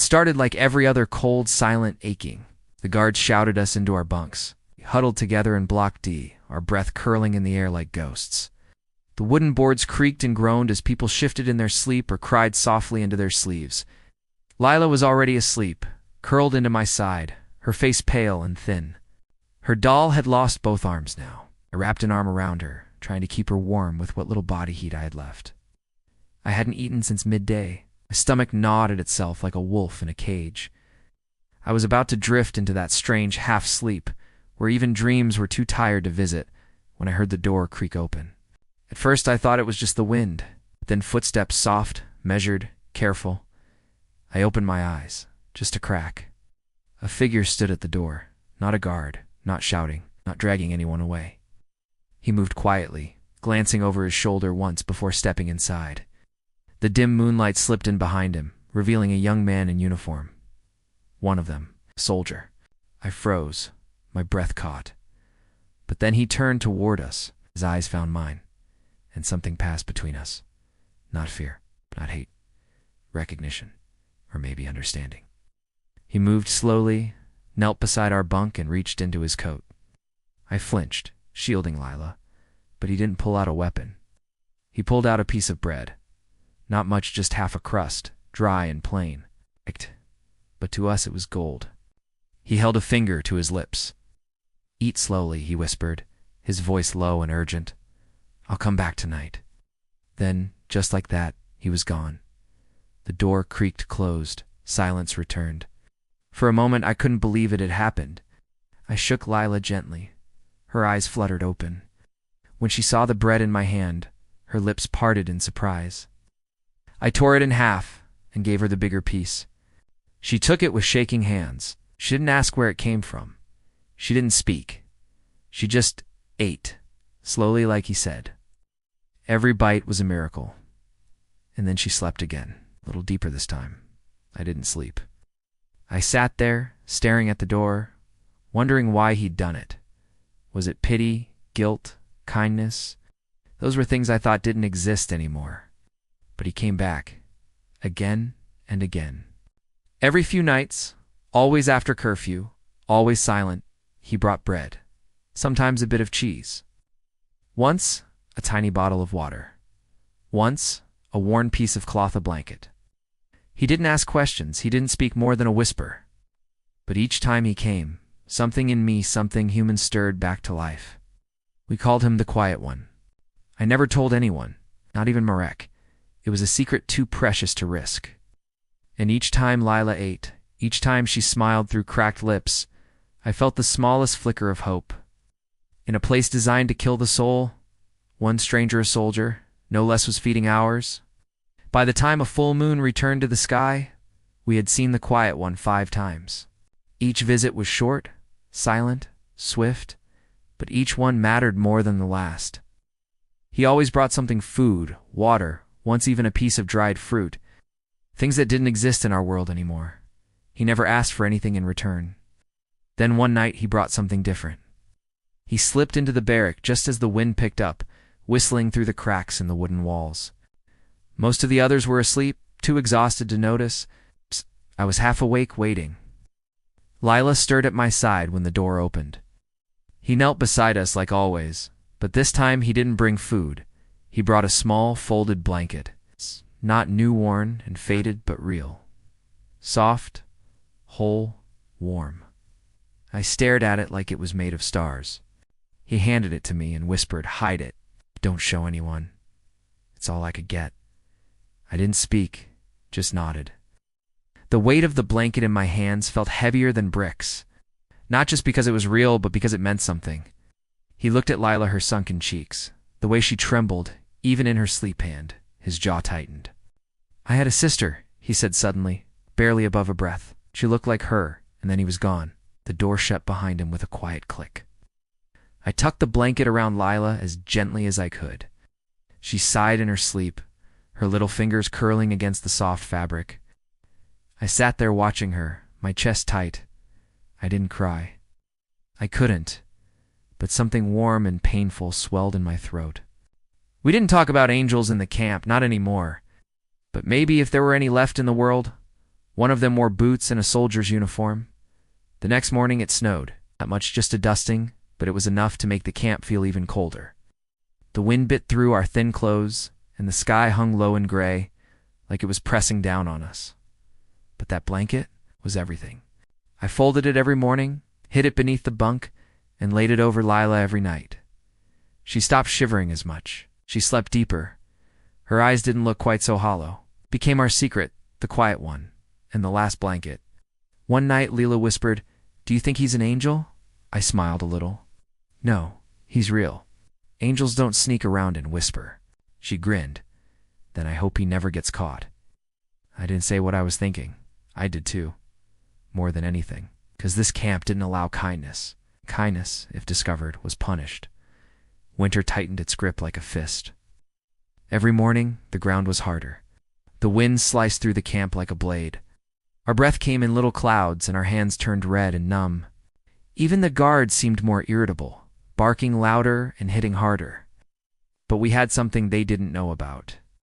It started like every other cold, silent aching. The guards shouted us into our bunks. We huddled together in Block D, our breath curling in the air like ghosts. The wooden boards creaked and groaned as people shifted in their sleep or cried softly into their sleeves. Lila was already asleep, curled into my side, her face pale and thin. Her doll had lost both arms now. I wrapped an arm around her, trying to keep her warm with what little body heat I had left. I hadn't eaten since midday. My stomach gnawed at itself like a wolf in a cage. I was about to drift into that strange half-sleep, where even dreams were too tired to visit, when I heard the door creak open. At first I thought it was just the wind, then footsteps soft, measured, careful. I opened my eyes, just a crack. A figure stood at the door, not a guard, not shouting, not dragging anyone away. He moved quietly, glancing over his shoulder once before stepping inside. The dim moonlight slipped in behind him, revealing a young man in uniform. One of them, a soldier. I froze, my breath caught. But then he turned toward us, his eyes found mine, and something passed between us. Not fear, not hate, recognition, or maybe understanding. He moved slowly, knelt beside our bunk, and reached into his coat. I flinched, shielding Lila, but he didn't pull out a weapon. He pulled out a piece of bread. Not much, just half a crust, dry and plain. But to us it was gold. He held a finger to his lips. "Eat slowly," he whispered, his voice low and urgent. "I'll come back tonight." Then, just like that, he was gone. The door creaked closed. Silence returned. For a moment I couldn't believe it had happened. I shook Lila gently. Her eyes fluttered open. When she saw the bread in my hand, her lips parted in surprise. I tore it in half and gave her the bigger piece. She took it with shaking hands. She didn't ask where it came from. She didn't speak. She just ate, slowly like he said. Every bite was a miracle. And then she slept again, a little deeper this time. I didn't sleep. I sat there, staring at the door, wondering why he'd done it. Was it pity, guilt, kindness? Those were things I thought didn't exist anymore. But he came back, again and again. Every few nights, always after curfew, always silent, he brought bread, sometimes a bit of cheese. Once, a tiny bottle of water. Once, a worn piece of cloth, a blanket. He didn't ask questions, he didn't speak more than a whisper. But each time he came, something in me, something human stirred back to life. We called him the Quiet One. I never told anyone, not even Marek. It was a secret too precious to risk. And each time Lila ate, each time she smiled through cracked lips, I felt the smallest flicker of hope. In a place designed to kill the soul, one stranger a soldier, no less was feeding ours. By the time a full moon returned to the sky, we had seen the Quiet One 5 times. Each visit was short, silent, swift, but each one mattered more than the last. He always brought something: food, water, once even a piece of dried fruit, things that didn't exist in our world anymore. He never asked for anything in return. Then one night he brought something different. He slipped into the barrack just as the wind picked up, whistling through the cracks in the wooden walls. Most of the others were asleep, too exhausted to notice. I was half awake, waiting. Lila stirred at my side when the door opened. He knelt beside us like always, but this time he didn't bring food. He brought a small, folded blanket. Not new-worn and faded, but real. Soft, whole, warm. I stared at it like it was made of stars. He handed it to me and whispered, "Hide it. Don't show anyone." It's all I could get. I didn't speak, just nodded. The weight of the blanket in my hands felt heavier than bricks. Not just because it was real, but because it meant something. He looked at Lila, her sunken cheeks, the way she trembled, even in her sleep hand. His jaw tightened. "I had a sister," he said suddenly, barely above a breath. She looked like her, and then he was gone. The door shut behind him with a quiet click. I tucked the blanket around Lila as gently as I could. She sighed in her sleep, her little fingers curling against the soft fabric. I sat there watching her, my chest tight. I didn't cry. I couldn't, but something warm and painful swelled in my throat. We didn't talk about angels in the camp, not anymore. But maybe if there were any left in the world, One of them wore boots and a soldier's uniform. The next morning it snowed. Not much, just a dusting, but it was enough to make the camp feel even colder. The wind bit through our thin clothes, and the sky hung low and gray, like it was pressing down on us. But that blanket was everything. I folded it every morning, hid it beneath the bunk, and laid it over Lila every night. She stopped shivering as much. She slept deeper. Her eyes didn't look quite so hollow. It became our secret, the quiet one, and the last blanket. One night, Lila whispered, "Do you think he's an angel?" I smiled a little. "No, he's real. Angels don't sneak around and whisper." She grinned. "Then I hope he never gets caught." I didn't say what I was thinking. I did too. More than anything. Because this camp didn't allow kindness. Kindness, if discovered, was punished. Winter tightened its grip like a fist. Every morning, the ground was harder. The wind sliced through the camp like a blade. Our breath came in little clouds, and our hands turned red and numb. Even the guards seemed more irritable, barking louder and hitting harder. But we had something they didn't know about.